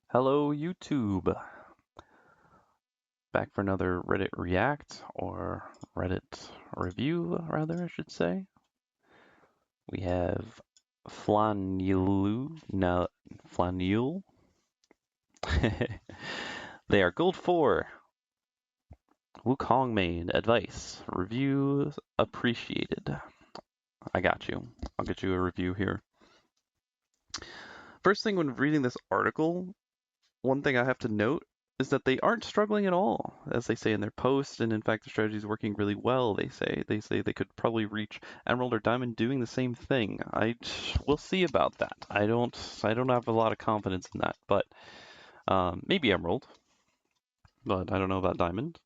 Hello, YouTube. Back for another Reddit React or Reddit review, rather, I should say. We have Flanulu, no, Flanule. They are gold 4. Wukong main advice. Reviews appreciated. I got you. I'll get you a review here. First thing when reading this article, one thing I have to note is that they aren't struggling at all, as they say in their post, and in fact the strategy is working really well. They say they could probably reach Emerald or Diamond doing the same thing. We'll see about that. I don't have a lot of confidence in that, but maybe Emerald, but I don't know about Diamond.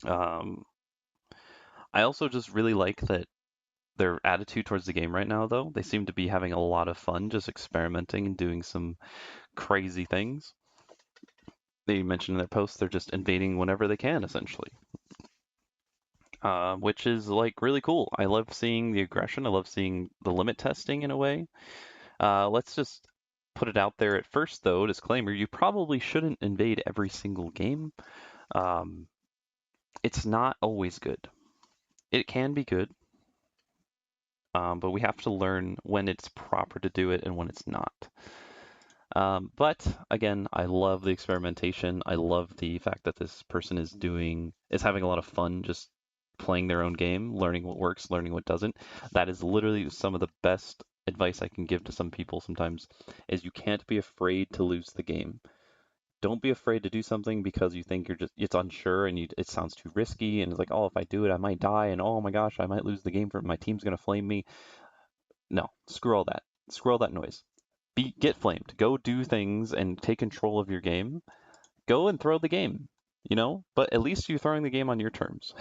Um, I also just really like that their attitude towards the game right now, though. They seem to be having a lot of fun just experimenting and doing some crazy things. They mentioned in their post they're just invading whenever they can, essentially. Which is like really cool. I love seeing the aggression. I love seeing the limit testing in a way. Let's just put it out there at first, though. Disclaimer: you probably shouldn't invade every single game. Um, it's not always good. It can be good, but we have to learn when it's proper to do it and when it's not. But again, I love the experimentation. I love the fact that this person is having a lot of fun just playing their own game, learning what works, learning what doesn't. That is literally some of the best advice I can give to some people sometimes is you can't be afraid to lose the game. Don't be afraid to do something because you think it's unsure and it sounds too risky and it's like, oh, if I do it, I might die and oh my gosh, I might lose the game for my team's gonna flame me. No, screw all that. Screw all that noise. Get flamed. Go do things and take control of your game. Go and throw the game, but at least you're throwing the game on your terms.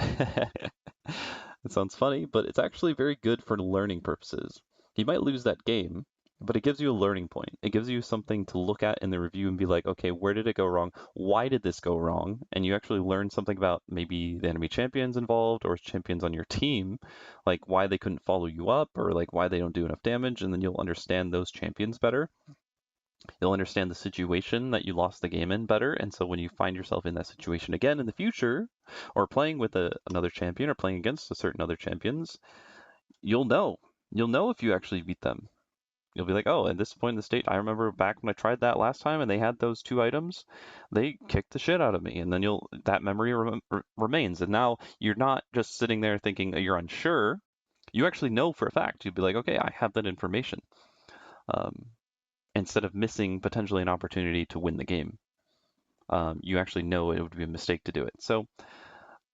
It sounds funny, but it's actually very good for learning purposes. You might lose that game, but it gives you a learning point. It gives you something to look at in the review and be like, okay, where did it go wrong? Why did this go wrong? And you actually learn something about maybe the enemy champions involved or champions on your team, like why they couldn't follow you up or like why they don't do enough damage, and then you'll understand those champions better. You'll understand the situation that you lost the game in better. And so when you find yourself in that situation again in the future, or playing with another champion or playing against a certain other champions, you'll know. You'll know if you actually beat them. You'll be like, oh, at this point in the state, I remember back when I tried that last time and they had those two items, they kicked the shit out of me. And then that memory remains. And now you're not just sitting there thinking you're unsure. You actually know for a fact. You'll be like, okay, I have that information. Um, Instead of missing potentially an opportunity to win the game. You actually know it would be a mistake to do it. So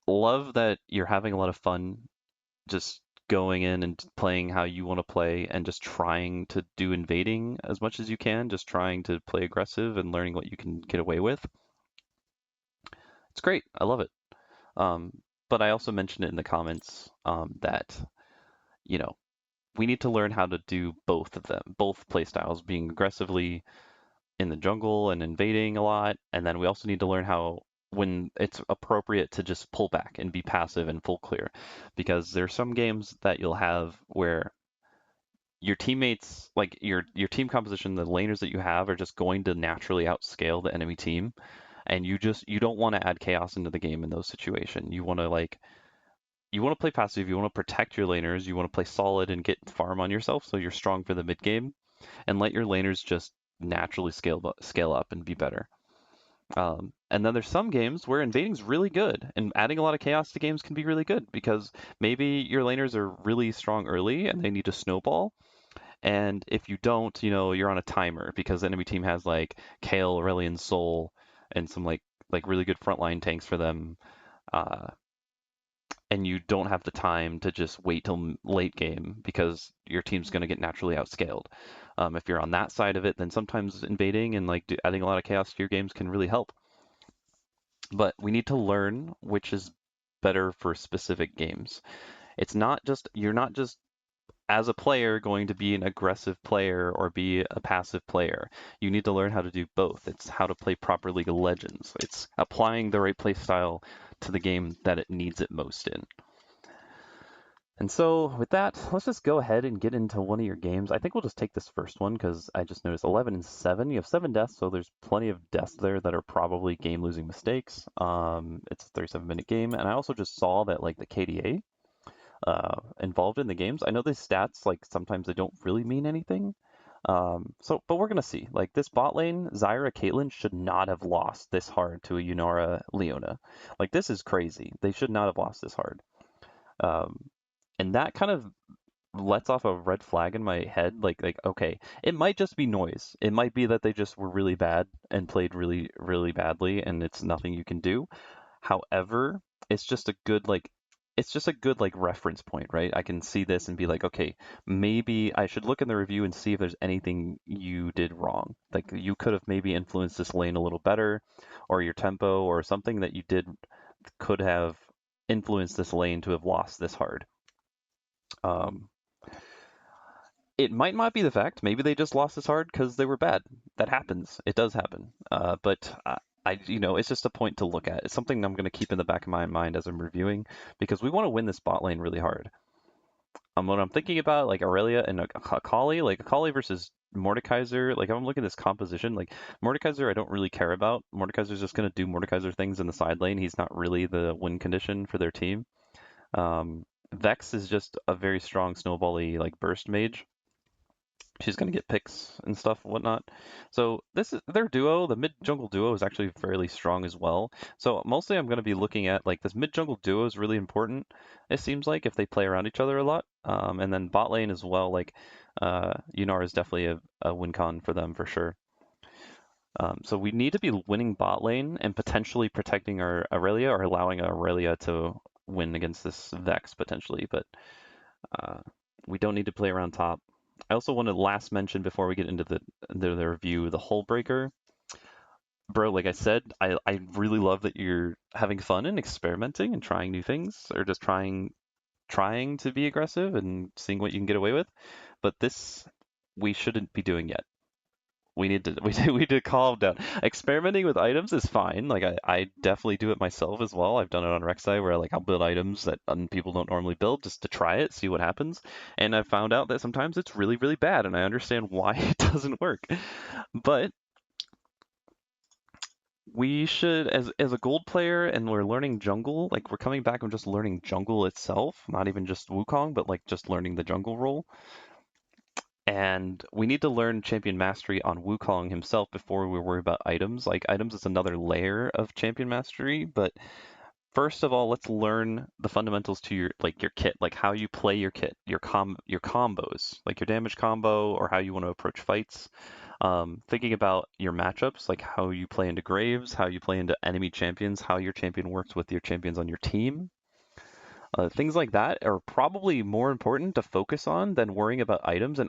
love that you're having a lot of fun just going in and playing how you want to play and just trying to do invading as much as you can, just trying to play aggressive and learning what you can get away with. It's great. I love it. Um, but I also mentioned it in the comments that, you know, we need to learn how to do both of them, both play styles, being aggressively in the jungle and invading a lot. And then we also need to learn how when it's appropriate to just pull back and be passive and full clear. Because there's some games that you'll have where your teammates, like your team composition, the laners that you have are just going to naturally outscale the enemy team. And you don't want to add chaos into the game in those situations. You want to play passive, you want to protect your laners, you want to play solid and get farm on yourself so you're strong for the mid game and let your laners just naturally scale up and be better. And then there's some games where invading's really good, and adding a lot of chaos to games can be really good because maybe your laners are really strong early and they need to snowball. And if you don't, you're on a timer because the enemy team has like Kale, Aurelion Soul, and some like really good frontline tanks for them. Uh, and you don't have the time to just wait till late game because your team's going to get naturally outscaled. If you're on that side of it, then sometimes invading and like adding a lot of chaos to your games can really help. But we need to learn which is better for specific games. You're not just as a player going to be an aggressive player or be a passive player. You need to learn how to do both. It's how to play proper League of Legends. It's applying the right play style to the game that it needs it most in. And so with that, let's just go ahead and get into one of your games. I think we'll just take this first one because I just noticed 11 and 7. You have 7 deaths, so there's plenty of deaths there that are probably game-losing mistakes. It's a 37-minute game, and I also just saw that like the KDA involved in the games. I know these stats like sometimes they don't really mean anything. But we're gonna see. Like this bot lane, Zyra Caitlyn should not have lost this hard to a Yunara Leona. Like this is crazy. They should not have lost this hard. Um, and that kind of lets off a red flag in my head. Like okay, it might just be noise. It might be that they just were really bad and played really really badly, and it's nothing you can do. However, it's just a good like it's just a good like reference point, right? I can see this and be like, okay, maybe I should look in the review and see if there's anything you did wrong. Like you could have maybe influenced this lane a little better, or your tempo, or something that you did could have influenced this lane to have lost this hard. Um, it might not be the fact. Maybe they just lost this hard because they were bad. That happens. It does happen. It's just a point to look at. It's something I'm going to keep in the back of my mind as I'm reviewing because we want to win this bot lane really hard. When I'm thinking about like Aurelia and Akali, like Akali versus Mordekaiser, like I'm looking at this composition, like Mordekaiser I don't really care about. Mordekaiser's just going to do Mordekaiser things in the side lane. He's not really the win condition for their team. Vex is just a very strong snowbally like burst mage. She's going to get picks and stuff and whatnot. So this is their duo. The mid jungle duo is actually fairly strong as well. So mostly I'm going to be looking at like this mid jungle duo is really important. It seems like if they play around each other a lot, and then bot lane as well. Like Yunar is definitely a win con for them for sure. So we need to be winning bot lane and potentially protecting our Aurelia or allowing Aurelia to win against this Vex potentially, but uh, we don't need to play around top. I also want to last mention before we get into the review, the hull breaker. Bro, like I said, I really love that you're having fun and experimenting and trying new things or just trying to be aggressive and seeing what you can get away with. But this we shouldn't be doing yet. We need to calm down. Experimenting with items is fine. Like I definitely do it myself as well. I've done it on Rek'Sai where like I'll build items that people don't normally build just to try it, see what happens. And I found out that sometimes it's really, really bad, and I understand why it doesn't work. But we should, as a gold player, and we're learning jungle. Like we're coming back and just learning jungle itself, not even just Wukong, but like just learning the jungle role. And we need to learn champion mastery on Wukong himself before we worry about items. Like items is another layer of champion mastery, but first of all, let's learn the fundamentals to your kit, like how you play your kit, your combos, like your damage combo or how you want to approach fights. Thinking about your matchups, like how you play into Graves, how you play into enemy champions, how your champion works with your champions on your team. Things like that are probably more important to focus on than worrying about items. And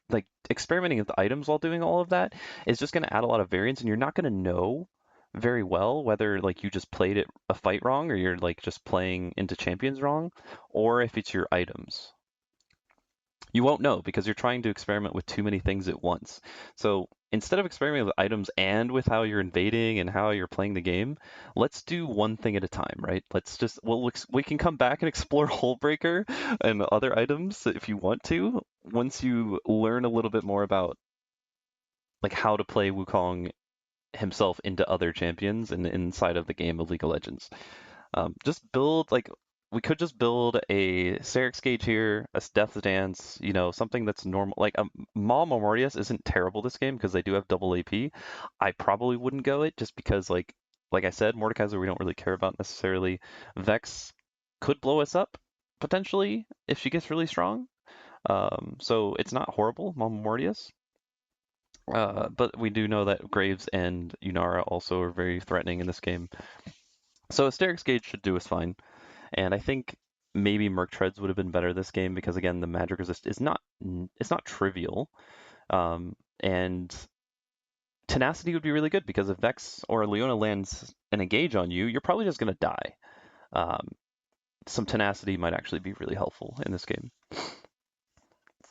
like experimenting with items while doing all of that is just going to add a lot of variance, and you're not going to know very well whether like you just played it a fight wrong or you're like just playing into champions wrong, or if it's your items. You won't know because you're trying to experiment with too many things at once. So instead of experimenting with items and with how you're invading and how you're playing the game, let's do one thing at a time, right? We can come back and explore Hullbreaker and other items if you want to once you learn a little bit more about like how to play Wukong himself into other champions and inside of the game of League of Legends. Just build like we could just build a Syrinx Gauge here, a Death Dance, something that's normal. Like Maul Mortius isn't terrible this game because they do have double AP. I probably wouldn't go it just because like I said, Mordekaiser we don't really care about necessarily. Vex could blow us up potentially if she gets really strong. So it's not horrible, Maul Mortius. But we do know that Graves and Yunara also are very threatening in this game. So Asterix Gauge should do us fine. And I think maybe Merc Treads would have been better this game because again the magic resist is not trivial. And tenacity would be really good because if Vex or Leona lands an engage on you, you're probably just gonna die. Um, some tenacity might actually be really helpful in this game.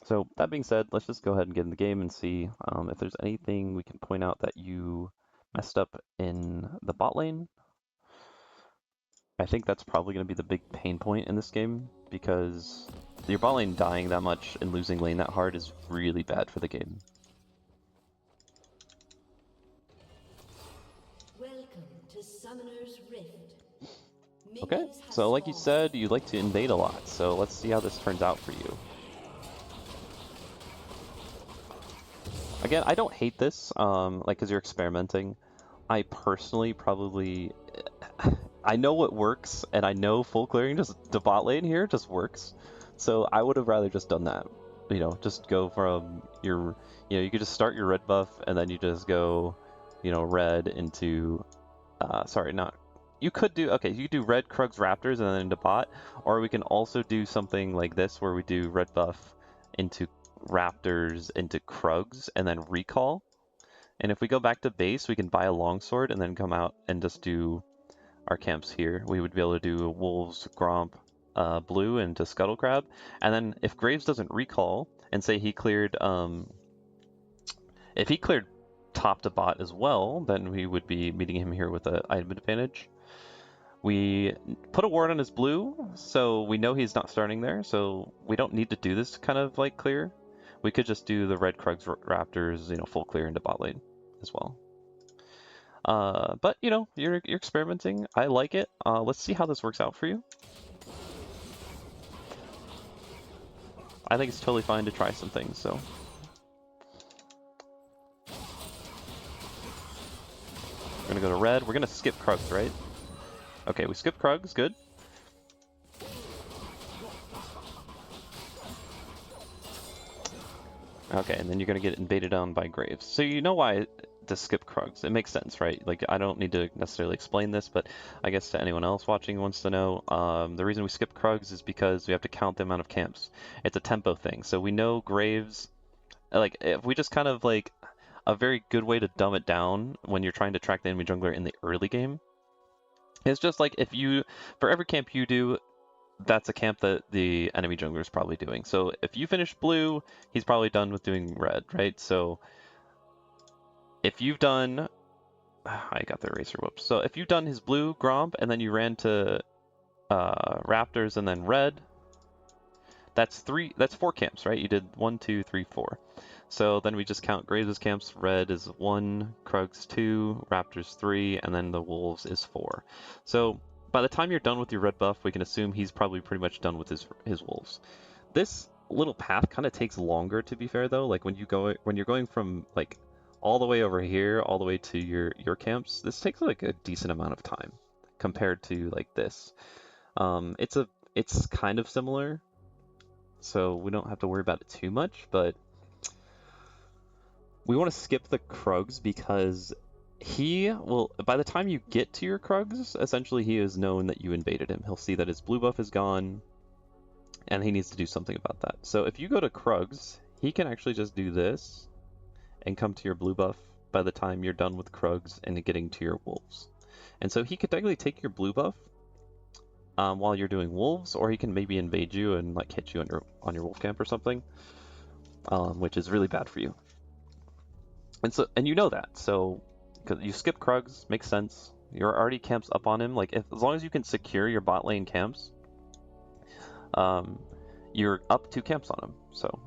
So that being said, let's just go ahead and get in the game and see if there's anything we can point out that you messed up in the bot lane. I think that's probably going to be the big pain point in this game, because your bot lane dying that much and losing lane that hard is really bad for the game. Welcome to Summoner's Rift. Okay, Minions have so like you spawned. said, you like to invade a lot, so let's see how this turns out for you. Again, I don't hate this, like, because you're experimenting. I personally probably... I know what works, and I know full clearing just the bot lane here just works. So I would have rather just done that. You know, just go from your... You know, you could just start your red buff, and then you just go, you know, red into... sorry, not... You could do... Okay, you could do red, Krugs, Raptors, and then into bot. Or we can also do something like this, where we do red buff into Raptors into Krugs, and then recall. And if we go back to base, we can buy a longsword and then come out and just do our camps here. We would be able to do Wolves, Gromp, Blue into Scuttle Crab. And then if Graves doesn't recall, and say he cleared, if he cleared top to bot as well, then we would be meeting him here with an item advantage. We put a ward on his blue, so we know he's not starting there, so we don't need to do this kind of like clear. We could just do the red Krugs Raptors, you know, full clear into bot lane as well. But you know, you're experimenting. I like it. Let's see how this works out for you. I think it's totally fine to try some things. So we're gonna go to red. We're gonna skip Krugs, right? Okay, we skip Krugs. Good. Okay, and then you're gonna get invaded on by Graves. So you know why to skip Krugs. It makes sense, right? Like, I don't need to necessarily explain this, but I guess to anyone else watching who wants to know, the reason we skip Krugs is because we have to count the amount of camps. It's a tempo thing. So we know Graves, like, if we just kind of like, a very good way to dumb it down when you're trying to track the enemy jungler in the early game is just like, if you, for every camp you do, that's a camp that the enemy jungler is probably doing. So if you finish blue, he's probably done with doing red, right? So if you've done, I got the eraser, whoops. So if you've done his blue Gromp and then you ran to Raptors and then red, that's four camps, right? You did 1, 2, 3, 4. So then we just count Graves' camps. Red is 1, Krugs 2, Raptors 3, and then the Wolves is 4. So by the time you're done with your red buff, we can assume he's probably pretty much done with his Wolves. This little path kind of takes longer, to be fair, though. Like when you're going from like all the way over here, all the way to your camps, this takes like a decent amount of time compared to like this. It's kind of similar, so we don't have to worry about it too much, but we want to skip the Krugs because by the time you get to your Krugs, essentially he has known that you invaded him. He'll see that his blue buff is gone, and he needs to do something about that. So if you go to Krugs, he can actually just do this and come to your blue buff by the time you're done with Krugs and getting to your Wolves. And so he could technically take your blue buff while you're doing Wolves, or he can maybe invade you and like hit you on your Wolf camp or something, which is really bad for you. And you know that, so because you skip Krugs, makes sense. You're already camps up on him. Like, as long as you can secure your bot lane camps, you're up 2 camps on him. So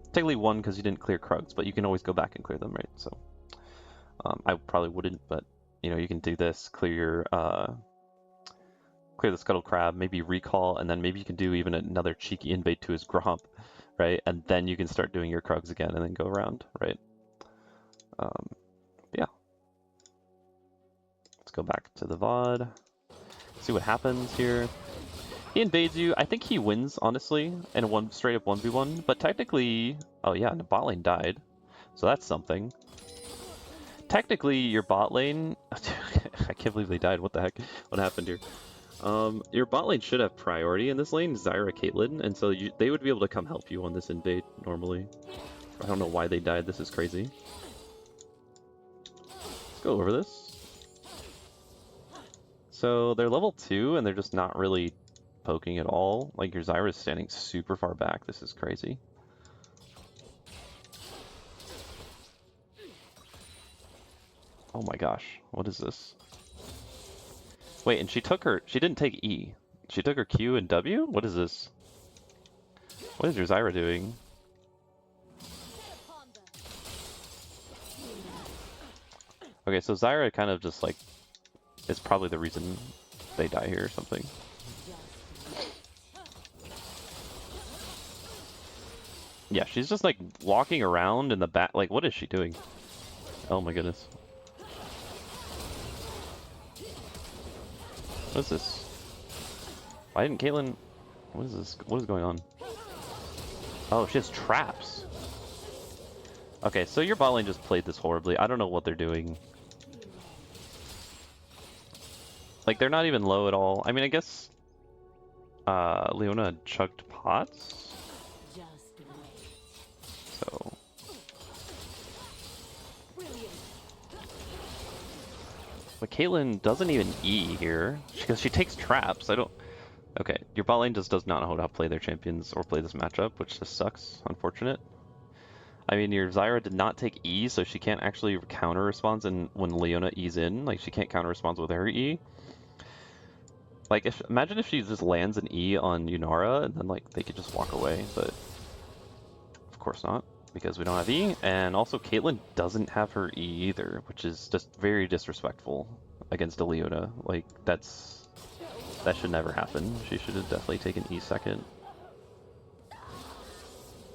technically 1 because you didn't clear Krugs, but you can always go back and clear them, right? So I probably wouldn't, but you know, you can do this, clear the Scuttle Crab, maybe recall, and then maybe you can do even another cheeky invade to his Gromp, right? And then you can start doing your Krugs again and then go around, right? Yeah. Let's go back to the VOD. See what happens here. He invades you. I think he wins, honestly, in a straight up 1v1, but technically... Oh yeah, and the bot lane died. So that's something. Technically, your bot lane... I can't believe they died. What the heck? What happened here? Your bot lane should have priority in this lane, Zyra, Caitlyn, and so they would be able to come help you on this invade normally. I don't know why they died. This is crazy. Let's go over this. So they're level 2, and they're just not really poking at all. Like, your Zyra is standing super far back. This is crazy. Oh my gosh, what is this? Wait, and she didn't take E. She took her Q and W? What is this? What is your Zyra doing? Okay, so Zyra kind of just like is probably the reason they die here or something. Yeah, she's just like walking around in the back. Like, what is she doing? Oh my goodness. What is this? Why didn't Caitlyn... What is this? What is going on? Oh, she has traps. Okay, so your bot lane just played this horribly. I don't know what they're doing. Like, they're not even low at all. I mean, I guess... Leona chugged pots? So... But Caitlyn doesn't even E here, because she takes traps. I don't... Okay, your bot lane just does not know how to play their champions or play this matchup, which just sucks. Unfortunate. I mean, your Zyra did not take E, so she can't actually counter response and when Leona E's in. Like, she can't counter response with her E. Like, imagine if she just lands an E on Yunara, and then, like, they could just walk away, but... Of course not, because we don't have E, and also Caitlyn doesn't have her E either, which is just very disrespectful against a Leona. Like, that should never happen. She should have definitely taken E second.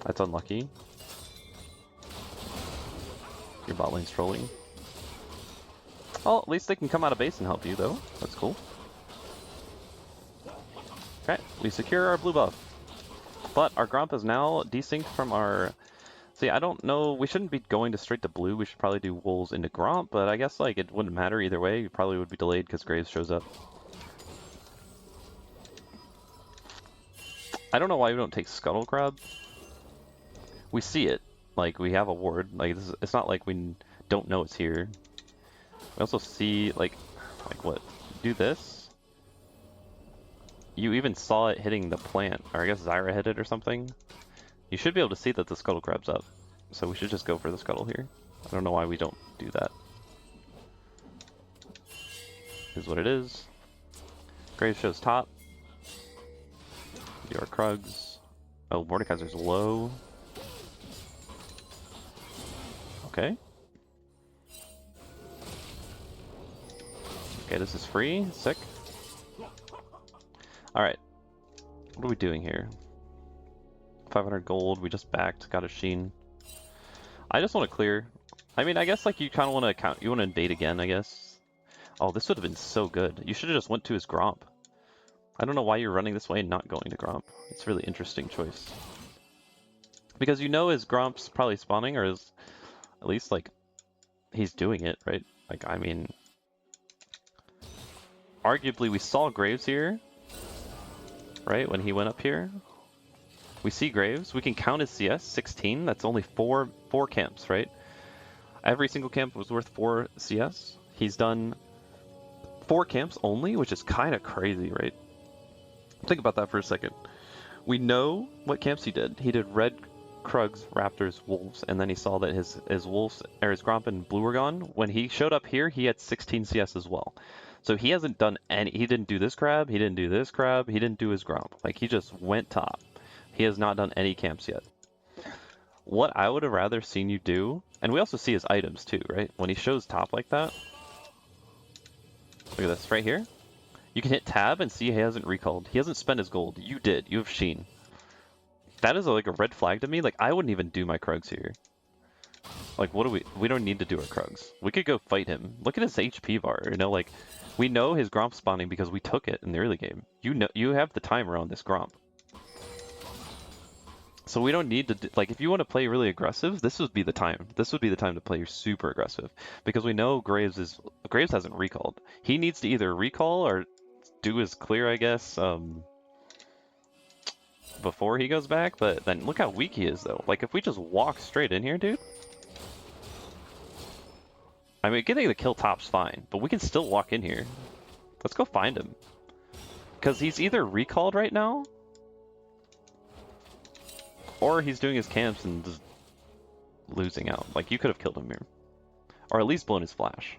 That's unlucky. Your bot lane's trolling. Well, at least they can come out of base and help you, though. That's cool. Okay, we secure our blue buff. But our Gromp is now desynced from our... See, I don't know, we shouldn't be going to straight to blue. We should probably do wolves into Gromp, but I guess like it wouldn't matter either way. You probably would be delayed because Graves shows up. I don't know why we don't take Scuttle Crab. We see it. Like, we have a ward. Like, it's not like we don't know it's here. We also see, like what? Do this? You even saw it hitting the plant, or I guess Zyra hit it or something. You should be able to see that the Scuttle Crab's up, so we should just go for the Scuttle here. I don't know why we don't do that. Is what it is. Graves shows top. Do our Krugs. Oh, Mordekaiser's low. Okay. Okay, this is free. Sick. Alright. What are we doing here? 500 gold, we just backed, got a Sheen. I just want to clear. I mean, I guess like you kind of want to count, you want to invade again, I guess. Oh, this would have been so good. You should have just went to his Gromp. I don't know why you're running this way and not going to Gromp. It's a really interesting choice. Because you know his Gromp's probably spawning, or is at least like he's doing it, right? Like, I mean, arguably we saw Graves here, right? When he went up here. We see Graves. We can count his CS, 16. That's only four camps, right? Every single camp was worth 4 CS. He's done 4 camps only, which is kind of crazy, right? Think about that for a second. We know what camps he did. He did red, Krugs, Raptors, Wolves, and then he saw that his Wolves, or his Gromp and Blue were gone. When he showed up here, he had 16 CS as well. So he hasn't done any, he didn't do this crab, he didn't do this crab, he didn't do his Gromp. Like, he just went top. He has not done any camps yet. What I would have rather seen you do, and we also see his items too, right? When he shows top like that, look at this right here. You can hit tab and see he hasn't recalled. He hasn't spent his gold. You did. You have Sheen. That is like a red flag to me. Like, I wouldn't even do my Krugs here. Like, what do we don't need to do our Krugs. We could go fight him. Look at his HP bar, you know, like, we know his Gromp spawning because we took it in the early game. You know, you have the timer on this Gromp. So we don't need to, like, if you want to play really aggressive, this would be the time. This would be the time to play super aggressive. Because we know Graves hasn't recalled. He needs to either recall or do his clear, I guess, before he goes back. But then look how weak he is, though. Like, if we just walk straight in here, dude. I mean, getting the kill top's fine, but we can still walk in here. Let's go find him. Because he's either recalled right now, or he's doing his camps and just losing out. Like, you could have killed him here. Or at least blown his flash.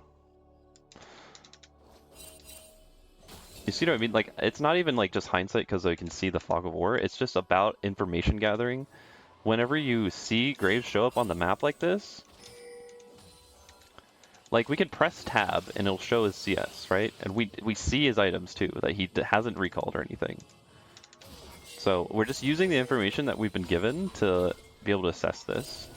You see what I mean? Like, it's not even like just hindsight because I can see the fog of war. It's just about information gathering. Whenever you see Graves show up on the map like this, like we can press tab and it'll show his CS, right? And we see his items too, that he hasn't recalled or anything. So we're just using the information that we've been given to be able to assess this.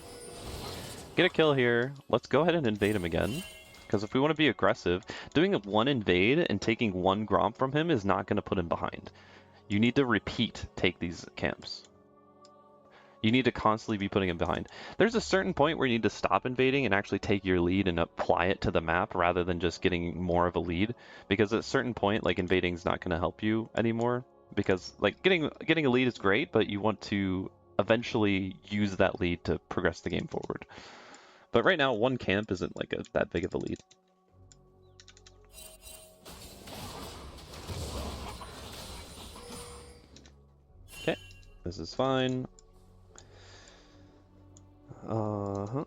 Get a kill here. Let's go ahead and invade him again. Because if we want to be aggressive, doing a one invade and taking one Gromp from him is not going to put him behind. You need to repeat take these camps. You need to constantly be putting him behind. There's a certain point where you need to stop invading and actually take your lead and apply it to the map rather than just getting more of a lead. Because at a certain point, like invading is not going to help you anymore. Because like getting a lead is great, but you want to eventually use that lead to progress the game forward. But right now, one camp isn't like that big of a lead. Okay, this is fine. Uh-huh.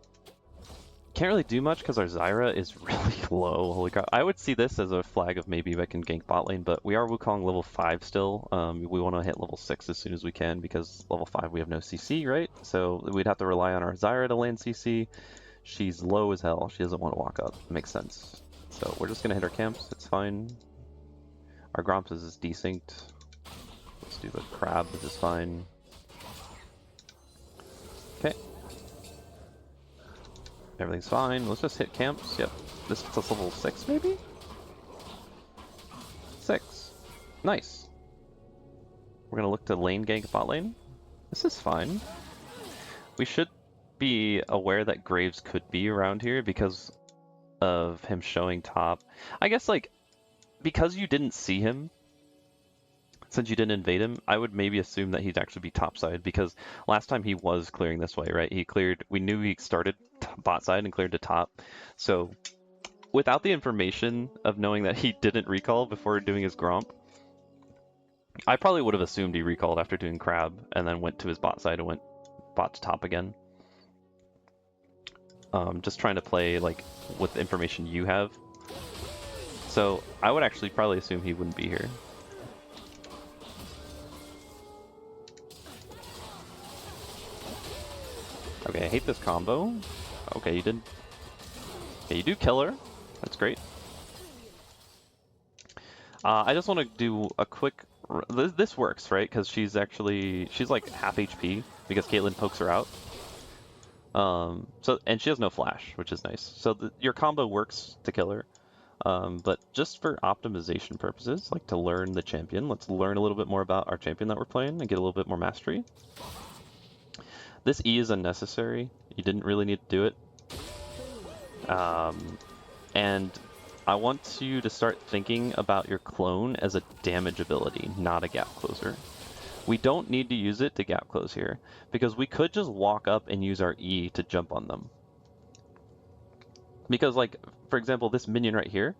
Can't really do much because our Zyra is really low. Holy crap. I would see this as a flag of maybe I can gank bot lane, but we are Wukong level 5 still. We want to hit level 6 as soon as we can because level 5 we have no CC, right? So we'd have to rely on our Zyra to land CC. She's low as hell. She doesn't want to walk up. Makes sense. So we're just going to hit our camps. It's fine. Our Gromps is desynced. Let's do the crab. This is fine. Okay. Everything's fine. Let's just hit camps. Yep. This gets us level 6, maybe? 6. Nice. We're going to look to lane gank bot lane. This is fine. We should be aware that Graves could be around here because of him showing top. I guess, like, because you didn't see him, since you didn't invade him, I would maybe assume that he'd actually be topside because last time he was clearing this way, right? He cleared, we knew he started bot side and cleared to top. So without the information of knowing that he didn't recall before doing his Gromp, I probably would have assumed he recalled after doing crab and then went to his bot side and went bot to top again. Just trying to play like with the information you have. So I would actually probably assume he wouldn't be here. Okay, I hate this combo. Okay, you did. Okay, you do kill her. That's great. I just want to do a quick. This works, right? Because she's like half HP because Caitlyn pokes her out. And she has no flash, which is nice. So your combo works to kill her. But just for optimization purposes, like to learn the champion, let's learn a little bit more about our champion that we're playing and get a little bit more mastery. This E is unnecessary. You didn't really need to do it. And I want you to start thinking about your clone as a damage ability, not a gap closer. We don't need to use it to gap close here, because we could just walk up and use our E to jump on them. Because like, for example, this minion right here,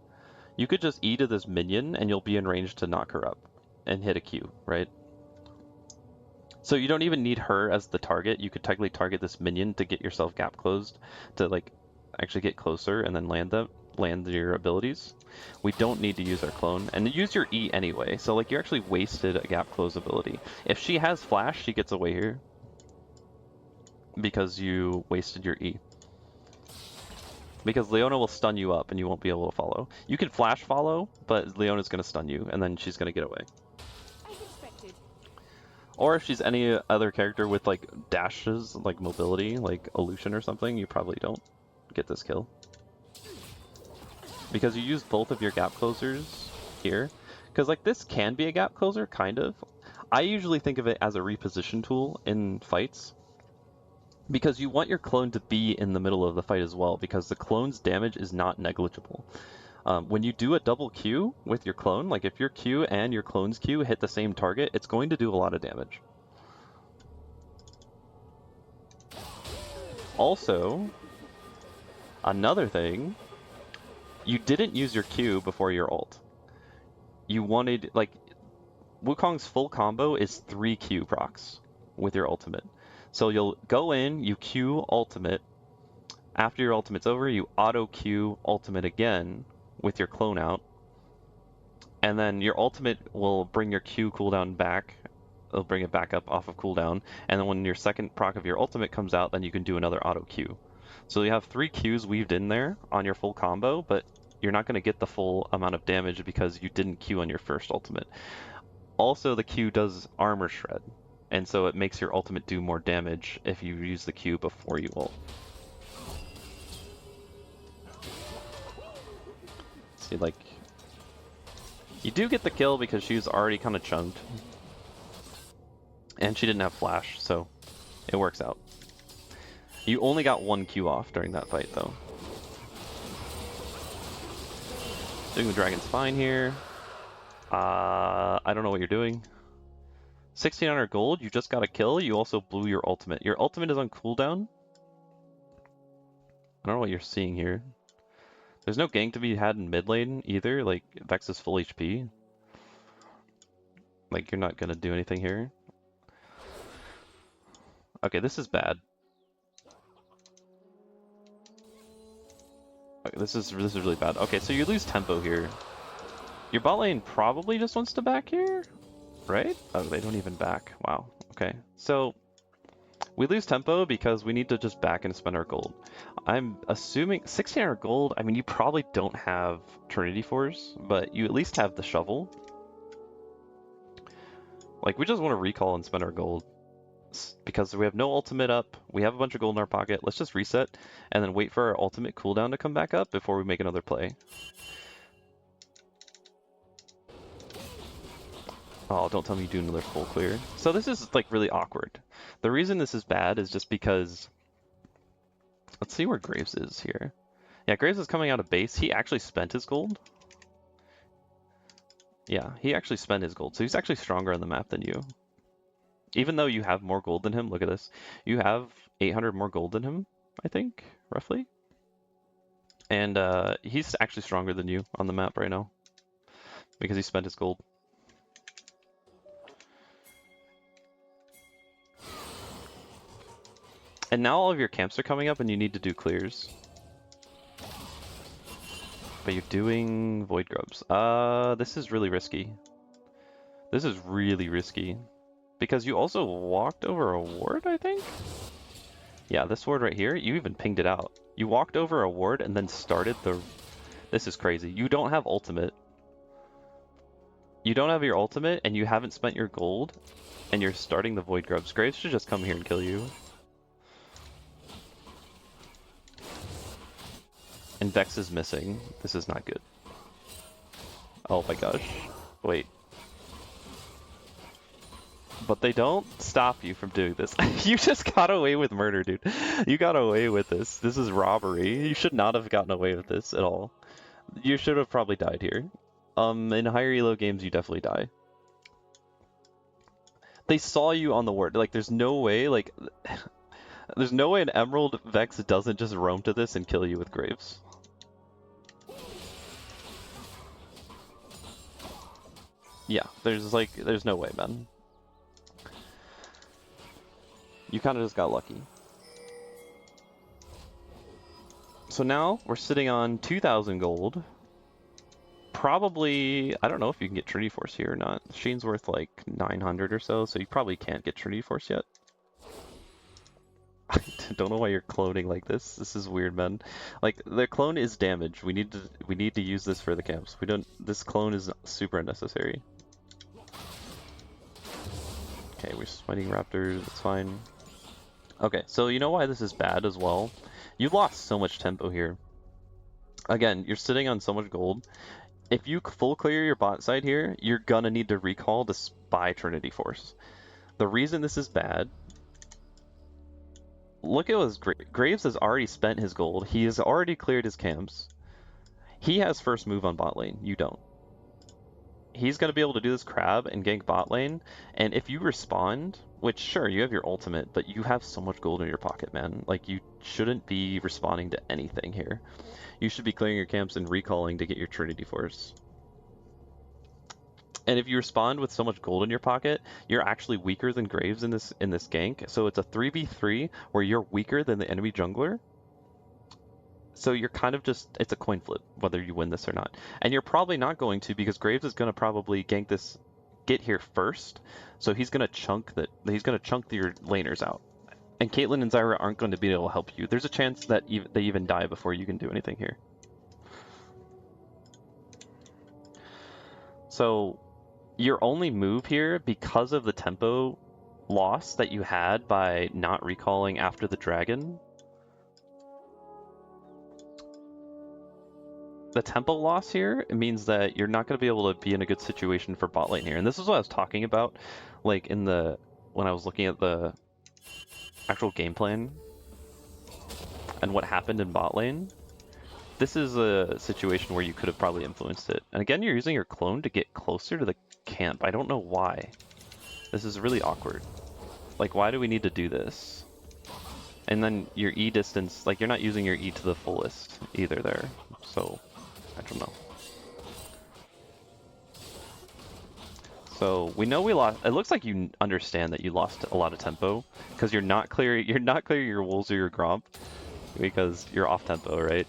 you could just E to this minion and you'll be in range to knock her up and hit a Q, right? So you don't even need her as the target. You could technically target this minion to get yourself gap closed, to like actually get closer and then land your abilities. We don't need to use our clone, and use your E anyway. So like you actually wasted a gap close ability. If she has flash, she gets away here because you wasted your E. Because Leona will stun you up and you won't be able to follow. You can flash follow, but Leona's going to stun you and then she's going to get away. Or if she's any other character with like dashes, like mobility, like Illusion or something, you probably don't get this kill. Because you use both of your gap closers here. Because like this can be a gap closer, kind of. I usually think of it as a reposition tool in fights. Because you want your clone to be in the middle of the fight as well, because the clone's damage is not negligible. When you do a double Q with your clone, like if your Q and your clone's Q hit the same target, it's going to do a lot of damage. Also, another thing, you didn't use your Q before your ult. You wanted, like, Wukong's full combo is 3 Q procs with your ultimate. So you'll go in, you Q ultimate. After your ultimate's over, you auto Q ultimate again with your clone out. and then your ultimate will bring your Q cooldown back. It'll bring it back up off of cooldown, and then when your second proc of your ultimate comes out, then you can do another auto Q. So you have 3 Qs weaved in there on your full combo, but you're not going to get the full amount of damage because you didn't Q on your first ultimate. Also, the Q does armor shred, and so it makes your ultimate do more damage if you use the Q before you ult. See, like, you do get the kill because she's already kind of chunked. And she didn't have flash, so it works out. You only got 1 Q off during that fight, though. Doing the Dragon's fine here. I don't know what you're doing. 1600 gold, you just got a kill, you also blew your ultimate. Your ultimate is on cooldown. I don't know what you're seeing here. There's no gank to be had in mid lane either, like Vex is full HP. Like, you're not gonna do anything here. Okay, this is bad. Okay, this is really bad. Okay, so you lose tempo here. Your bot lane probably just wants to back here, right? Oh, they don't even back. Wow. Okay, so we lose tempo because we need to just back and spend our gold. I'm assuming 1600 gold. I mean, you probably don't have Trinity Force, but you at least have the shovel. Like, we just want to recall and spend our gold because we have no ultimate up. We have a bunch of gold in our pocket. Let's just reset and then wait for our ultimate cooldown to come back up before we make another play. Oh, don't tell me you do another full clear. So this is like really awkward. The reason this is bad is just because, let's see where Graves is here. Yeah, Graves is coming out of base. He actually spent his gold. Yeah, he actually spent his gold. So he's actually stronger on the map than you. Even though you have more gold than him, look at this. You have 800 more gold than him, I think, roughly. And he's actually stronger than you on the map right now because he spent his gold. And now all of your camps are coming up and you need to do clears. But you're doing Void Grubs. This is really risky. This is really risky. Because you also walked over a ward, I think? Yeah, this ward right here, you even pinged it out. You walked over a ward and then started the... This is crazy. You don't have ultimate. You don't have your ultimate and you haven't spent your gold and you're starting the Void Grubs. Graves should just come here and kill you. And Vex is missing. This is not good. Oh my gosh. Wait. But they don't stop you from doing this. You just got away with murder, dude. You got away with this. This is robbery. You should not have gotten away with this at all. You should have probably died here. In higher elo games, you definitely die. They saw you on the ward. Like, there's no way, like... There's no way an Emerald Vex doesn't just roam to this and kill you with Graves. Yeah, there's no way, man. You kind of just got lucky. So now we're sitting on 2,000 gold. Probably, I don't know if you can get Trinity Force here or not. Sheen's worth like 900 or so you probably can't get Trinity Force yet. I don't know why you're cloning like this. This is weird, man. Like, the clone is damage. We need to use this for the camps. This clone is super unnecessary. Okay, we're fighting raptors, it's fine. Okay, so you know why this is bad as well? You lost so much tempo here. Again, you're sitting on so much gold. If you full clear your bot side here, you're gonna need to recall to buy Trinity Force. The reason this is bad, look at what Graves has already spent his gold. He has already cleared his camps. He has first move on bot lane. You don't. He's going to be able to do this crab and gank bot lane, and if you respond, which sure, you have your ultimate, but you have so much gold in your pocket, man. Like, you shouldn't be responding to anything here. You should be clearing your camps and recalling to get your Trinity Force. And if you respond with so much gold in your pocket, you're actually weaker than Graves in this gank. So it's a 3v3 where you're weaker than the enemy jungler. So you're kind of just, it's a coin flip whether you win this or not. And you're probably not going to because Graves is going to probably gank this, get here first. So he's going to chunk your laners out. And Caitlyn and Zyra aren't going to be able to help you. There's a chance that they even die before you can do anything here. So your only move here, because of the tempo loss that you had by not recalling after the dragon, the tempo loss here, it means that you're not going to be able to be in a good situation for bot lane here. And this is what I was talking about, like when I was looking at the actual game plan and what happened in bot lane. This is a situation where you could have probably influenced it. And again, you're using your clone to get closer to the camp. I don't know why. This is really awkward. Like, why do we need to do this? And then your E distance, like, you're not using your E to the fullest either there. So, I don't know. So, we know we lost. It looks like you understand that you lost a lot of tempo because you're not clearing your wolves or your gromp because you're off tempo, right?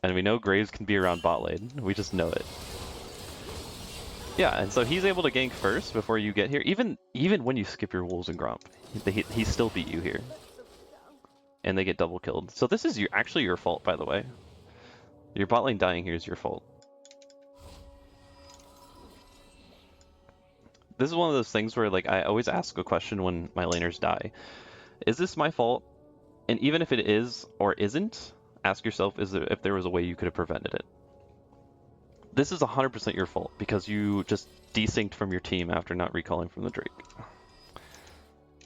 And we know Graves can be around bot lane. We just know it. Yeah, and so he's able to gank first before you get here. Even when you skip your wolves and gromp, he still beat you here. And they get double killed. So this is actually your fault, by the way. Your bot lane dying here is your fault. This is one of those things where, like, I always ask a question when my laners die. Is this my fault? And even if it is or isn't, ask yourself if there was a way you could have prevented it. This is 100% your fault because you just desynced from your team after not recalling from the Drake.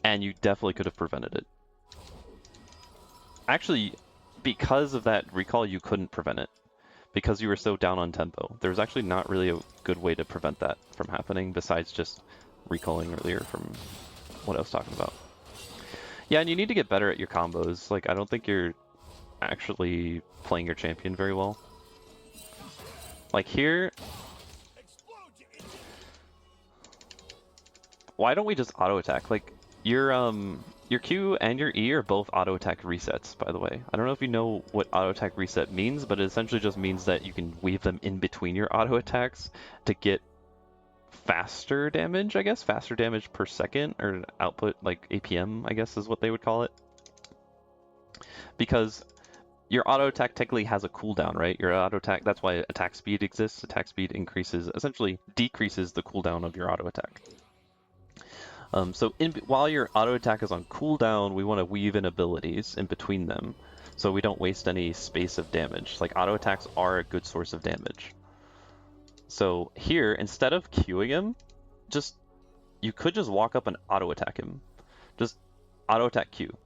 And you definitely could have prevented it. Actually, because of that recall, you couldn't prevent it. Because you were so down on tempo. There was actually not really a good way to prevent that from happening besides just recalling earlier from what I was talking about. Yeah, and you need to get better at your combos. Like, I don't think you're actually playing your champion very well. Like here, why don't we just auto attack? Like your Q and your E are both auto attack resets, by the way. I don't know if you know what auto attack reset means, but it essentially just means that you can weave them in between your auto attacks to get faster damage, I guess, faster damage per second, or output, like APM, I guess is what they would call it. Because your auto attack technically has a cooldown, right? Your auto attack, that's why attack speed exists. Attack speed essentially decreases the cooldown of your auto attack. So while your auto attack is on cooldown, we want to weave in abilities in between them so we don't waste any space of damage. Like auto attacks are a good source of damage. So here, instead of queuing him, you could just walk up and auto attack him. Just auto attack Q.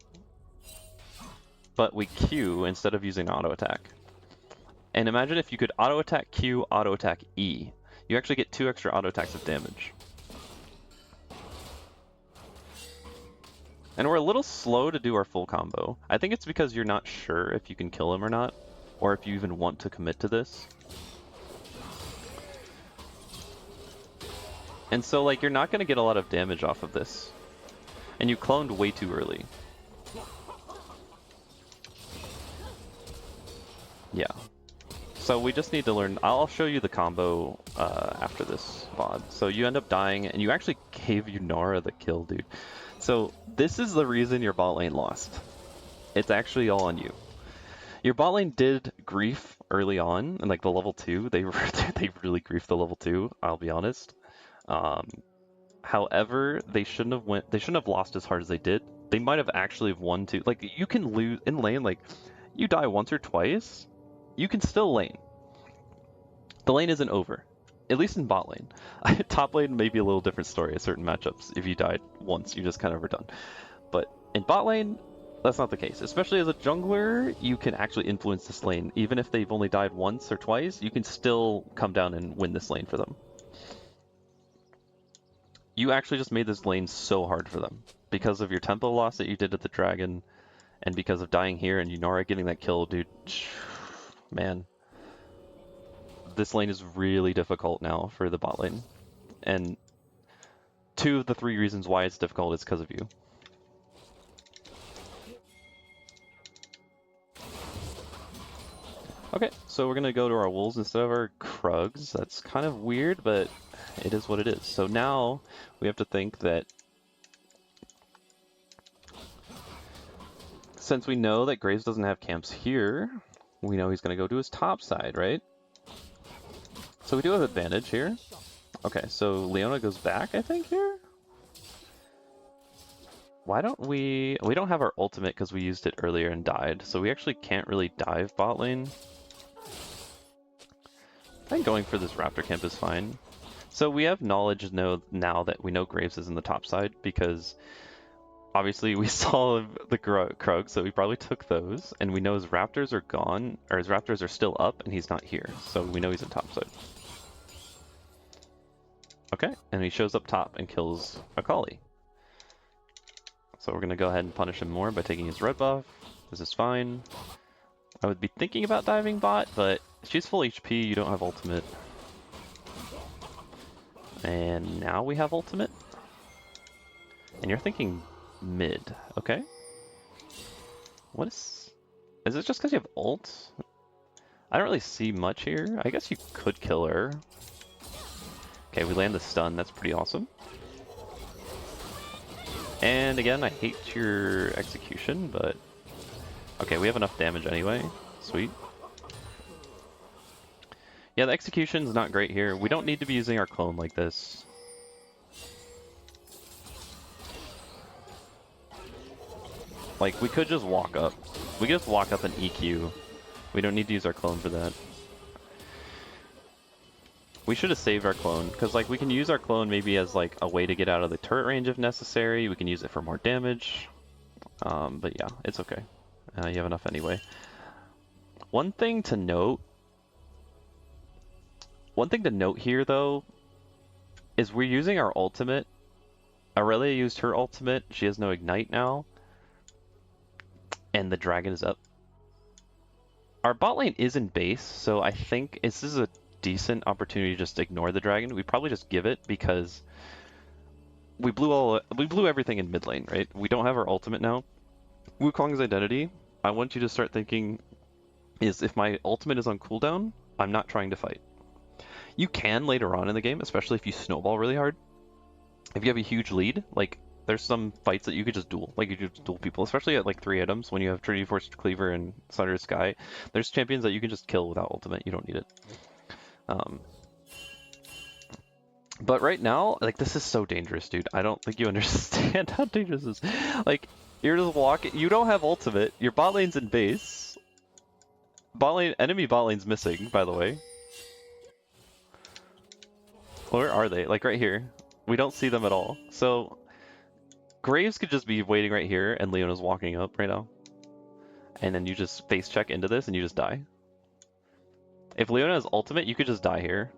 But we Q instead of using auto attack. And imagine if you could auto attack Q, auto attack E. You actually get 2 extra auto attacks of damage. And we're a little slow to do our full combo. I think it's because you're not sure if you can kill him or not, or if you even want to commit to this. And so, like, you're not going to get a lot of damage off of this. And you cloned way too early. Yeah. So we just need to learn. I'll show you the combo after this VOD. So you end up dying, and you actually gave Yunara the kill, dude. So this is the reason your bot lane lost. It's actually all on you. Your bot lane did grief early on, and like the level 2, they really griefed the level 2, I'll be honest. However, they shouldn't have lost as hard as they did. They might have actually won too. Like, you can lose in lane, like, you die once or twice, you can still lane. The lane isn't over. At least in bot lane. Top lane may be a little different story at certain matchups. If you died once, you're just kind of done. But in bot lane, that's not the case. Especially as a jungler, you can actually influence this lane. Even if they've only died once or twice, you can still come down and win this lane for them. You actually just made this lane so hard for them. Because of your tempo loss that you did at the dragon, and because of dying here and Yunara getting that kill, dude. Man. This lane is really difficult now for the bot lane. And 2 of the 3 reasons why it's difficult is because of you. Okay, so we're gonna go to our wolves instead of our Krugs. That's kind of weird, but it is what it is. So now we have to think that since we know that Graves doesn't have camps here, we know he's gonna go to his top side, right? So we do have advantage here. Okay, so Leona goes back, I think, here? Why don't we don't have our ultimate because we used it earlier and died, so we actually can't really dive bot lane. I think going for this Raptor camp is fine. So we have knowledge now that we know Graves is in the top side because obviously we saw the Krug, so we probably took those, and we know his Raptors are gone, or his Raptors are still up, and he's not here, so we know he's in top side. Okay, and he shows up top and kills Akali. So we're gonna go ahead and punish him more by taking his red buff. This is fine. I would be thinking about diving bot, but she's full HP, you don't have ultimate. And now we have ultimate. And you're thinking mid, okay? What is it just because you have ult? I don't really see much here. I guess you could kill her. Okay, we land the stun, that's pretty awesome. And again, I hate your execution, but okay, we have enough damage anyway. Sweet. Yeah, the execution's not great here. We don't need to be using our clone like this. Like, we could just walk up. We could just walk up and EQ. We don't need to use our clone for that. We should have saved our clone, because like we can use our clone maybe as like a way to get out of the turret range if necessary. We can use it for more damage. But yeah, it's okay. You have enough anyway. One thing to note here though, is we're using our ultimate. Aurelia used her ultimate. She has no ignite now. And the dragon is up. Our bot lane is in base, so I think this is a decent opportunity to just ignore the dragon. We probably just give it because we blew everything in mid lane, right? We don't have our ultimate now. Wukong's identity, I want you to start thinking is if my ultimate is on cooldown, I'm not trying to fight. You can later on in the game, especially if you snowball really hard. If you have a huge lead, like there's some fights that you could just duel, like you could just duel people, especially at like 3 items when you have Trinity Force Cleaver and Sunder Sky. There's champions that you can just kill without ultimate, you don't need it. But right now, like this is so dangerous, dude. I don't think you understand how dangerous this is. Like, you're just walking, you don't have ultimate, your bot lane's in base. Enemy bot lane's missing, by the way. Where are they? Like right here. We don't see them at all. So, Graves could just be waiting right here and Leona's walking up right now. And then you just face check into this and you just die. If Leona has ultimate, you could just die here.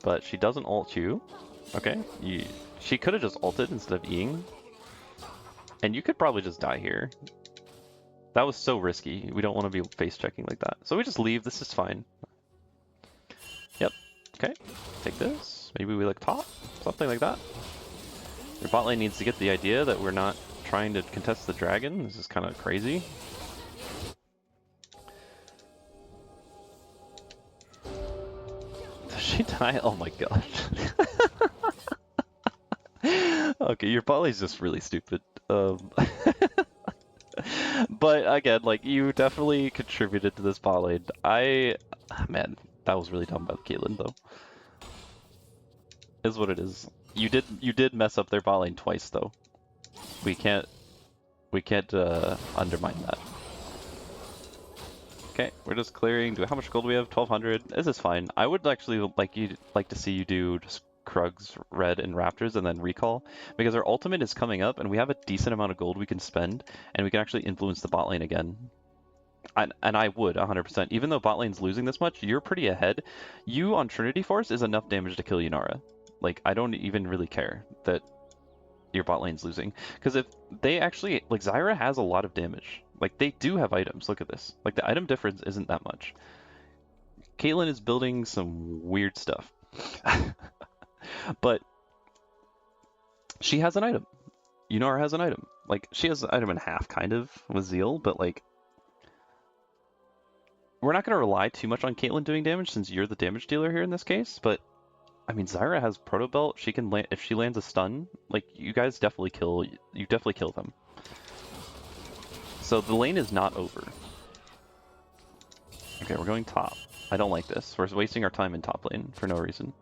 But she doesn't ult you. Okay, she could have just ulted instead of Eing. And you could probably just die here. That was so risky. We don't want to be face checking like that. So we just leave. This is fine. Yep. Okay. Take this. Maybe we like top. Something like that. Your bot lane needs to get the idea that we're not trying to contest the dragon. This is kind of crazy. Does she die? Oh my gosh. Okay, your bot lane's just really stupid. But again, like you definitely contributed to this bot lane. Man, that was really dumb about Caitlyn though. Is what it is. You did mess up their bot lane twice though. We can't undermine that. Okay, we're just clearing. How much gold do we have? 1200. This is fine. I would actually like to see you do just Krugs, Red, and Raptors, and then recall, because our ultimate is coming up, and we have a decent amount of gold we can spend, and we can actually influence the bot lane again. And I would 100%. Even though bot lane's losing this much, you're pretty ahead. You on Trinity Force is enough damage to kill Yunara. Like, I don't even really care that your bot lane's losing. Because if they actually, like, Zyra has a lot of damage. Like, they do have items. Look at this. Like, the item difference isn't that much. Caitlyn is building some weird stuff. But she has an item. Yunara has an item. Like, she has an item and a half, kind of, with Zeal, but, like, we're not going to rely too much on Caitlyn doing damage since you're the damage dealer here in this case, but I mean, Zyra has Proto Belt. She can land if she lands a stun. Like you guys definitely kill. You definitely kill them. So the lane is not over. Okay, we're going top. I don't like this. We're wasting our time in top lane for no reason.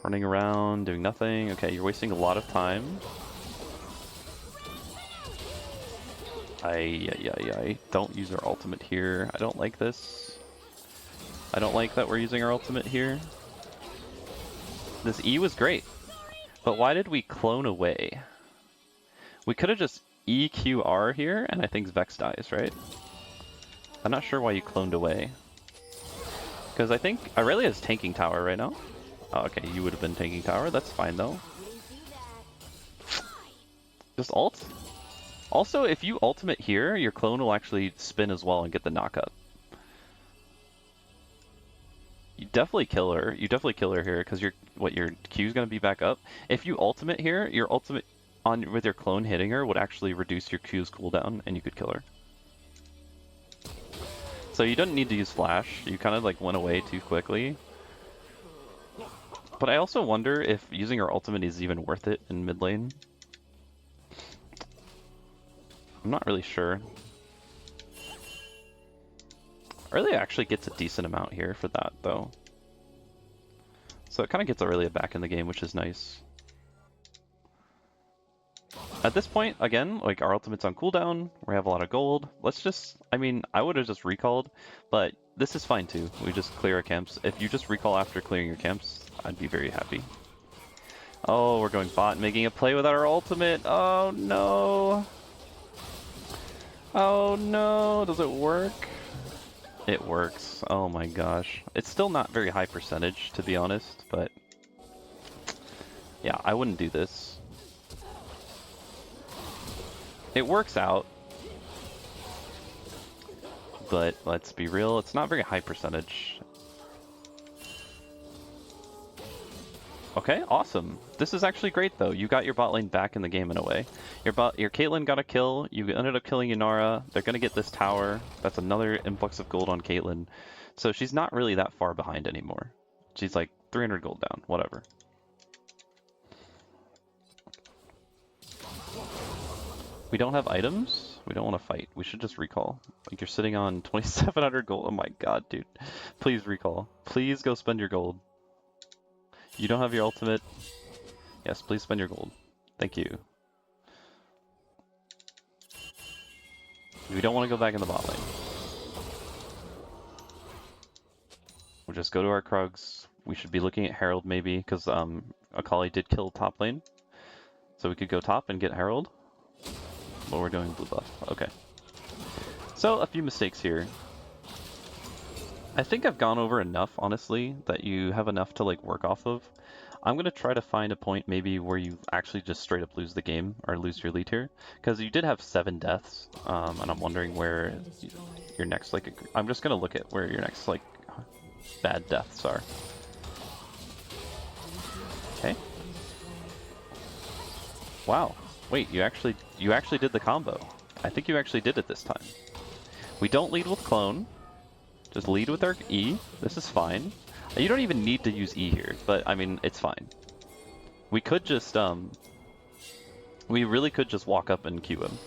Running around, doing nothing. Okay, you're wasting a lot of time. I don't use our ultimate here. I don't like this. I don't like that we're using our ultimate here. This E was great, but why did we clone away? We could have just EQR here, and I think Vex dies, right? I'm not sure why you cloned away. Because I think Aurelia's tanking tower right now. Oh, okay, you would have been tanking tower. That's fine, though. Just ult. Also, if you ultimate here, your clone will actually spin as well and get the knockup. You definitely kill her. You definitely kill her here because your Q is gonna be back up. If you ultimate here, your ultimate on with your clone hitting her would actually reduce your Q's cooldown and you could kill her. So you don't need to use flash. You kind of like went away too quickly. But I also wonder if using her ultimate is even worth it in mid lane. I'm not really sure. Aurelia actually gets a decent amount here for that, though. So it kind of gets Aurelia back in the game, which is nice. At this point, again, like our ultimate's on cooldown, we have a lot of gold. Let's just, I mean, I would have just recalled, but this is fine too. We just clear our camps. If you just recall after clearing your camps, I'd be very happy. Oh, we're going bot, making a play without our ultimate. Oh no. Oh no, does it work? It works. Oh my gosh. It's still not very high percentage, to be honest, but yeah, I wouldn't do this. It works out, but let's be real, it's not very high percentage. Okay, awesome. This is actually great though. You got your bot lane back in the game in a way. Your Caitlyn got a kill, you ended up killing Inara, they're gonna get this tower. That's another influx of gold on Caitlyn. So she's not really that far behind anymore. She's like 300 gold down, whatever. We don't have items. We don't want to fight. We should just recall. Like you're sitting on 2,700 gold. Oh my god, dude. Please recall. Please go spend your gold. You don't have your ultimate. Yes, please spend your gold. Thank you. We don't want to go back in the bot lane. We'll just go to our Krugs. We should be looking at Herald maybe, because Akali did kill top lane. So we could go top and get Herald. But we're doing blue buff. Okay. So a few mistakes here. I think I've gone over enough, honestly, that you have enough to like work off of. I'm going to try to find a point maybe where you actually just straight up lose the game or lose your lead here. Because you did have 7 deaths, and I'm wondering where your next, like, I'm just going to look at where your next, like, bad deaths are. Okay. Wow. Wait, you actually did the combo. I think you actually did it this time. We don't lead with clone. Just lead with our E. This is fine. You don't even need to use E here, but I mean, it's fine. We could just, we really could just walk up and Q him.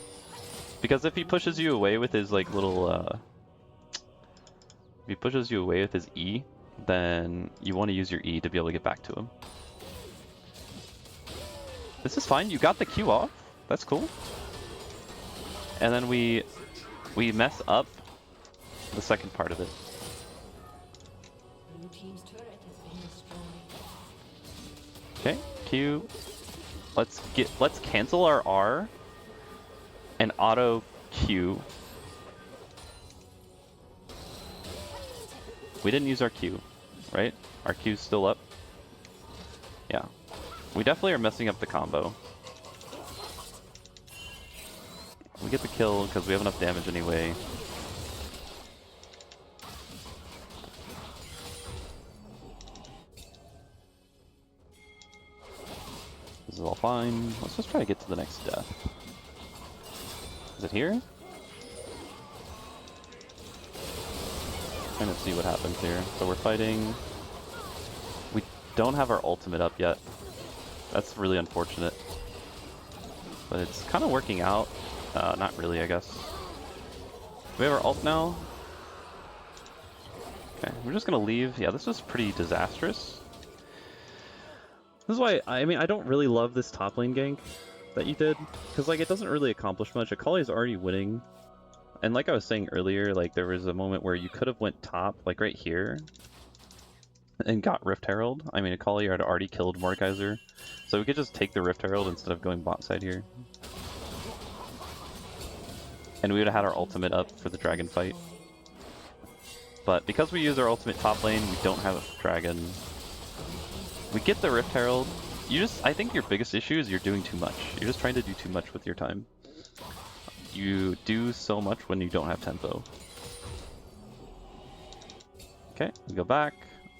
Because if he pushes you away with his, like, little, if he pushes you away with his E, then you want to use your E to be able to get back to him. This is fine. You got the Q off. That's cool. And then we mess up the second part of it. Blue team's turret has been destroyed. Okay, Q. Let's cancel our R and auto Q. We didn't use our Q, right? Our Q's still up. Yeah. We definitely are messing up the combo. We get the kill because we have enough damage anyway. This is all fine. Let's just try to get to the next death. Is it here? kind of see what happens here. So we're fighting. We don't have our ultimate up yet. That's really unfortunate. But it's kind of working out. Not really, I guess. Do we have our ult now? Okay, we're just gonna leave. Yeah, this was pretty disastrous. This is why, I mean, I don't really love this top lane gank that you did, because, like, it doesn't really accomplish much. Akali's already winning. And like I was saying earlier, like, there was a moment where you could have went top, like, right here, and got Rift Herald. I mean, Akali had already killed Mordekaiser, so we could just take the Rift Herald instead of going bot side here. And we would have had our ultimate up for the dragon fight. But because we use our ultimate top lane, we don't have a dragon. We get the Rift Herald. I think your biggest issue is you're doing too much. You're just trying to do too much with your time. You do so much when you don't have tempo. Okay, we go back.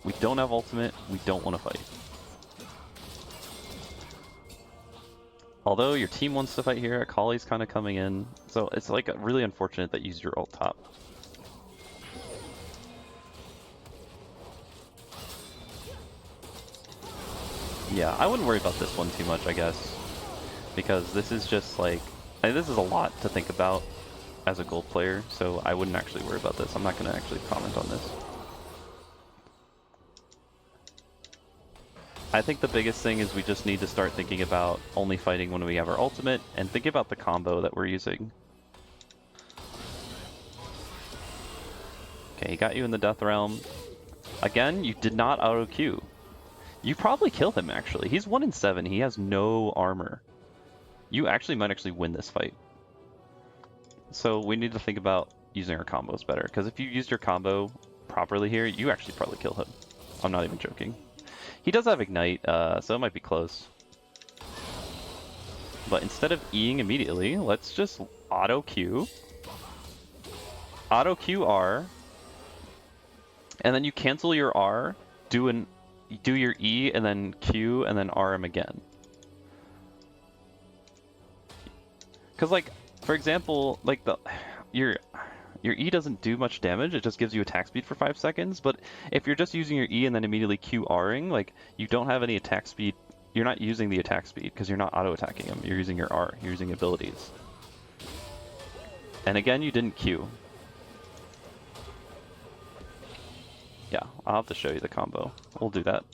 We don't have ultimate. We don't want to fight. Although your team wants to fight here, Akali's kind of coming in. So it's like really unfortunate that you used your ult top. Yeah, I wouldn't worry about this one too much, I guess. Because this is just like, this is a lot to think about as a gold player, so I wouldn't actually worry about this. I'm not going to actually comment on this. I think the biggest thing is we just need to start thinking about only fighting when we have our ultimate, and think about the combo that we're using. Okay, he got you in the Death Realm. Again, you did not auto-Q. You probably kill him, actually. He's 1 in 7. He has no armor. You actually might actually win this fight. So we need to think about using our combos better, because if you used your combo properly here, you actually probably kill him. I'm not even joking. He does have Ignite, so it might be close. But instead of Eing immediately, let's just auto-Q. Auto-Q R. And then you cancel your R, do your E, and then Q, and then R him again. Because, like, for example, like your E doesn't do much damage, it just gives you attack speed for 5 seconds, but if you're just using your E and then immediately QRing, like, you don't have any attack speed, you're not using the attack speed because you're not auto-attacking him, you're using your R, you're using abilities. And again, you didn't Q. Yeah, I'll have to show you the combo. We'll do that.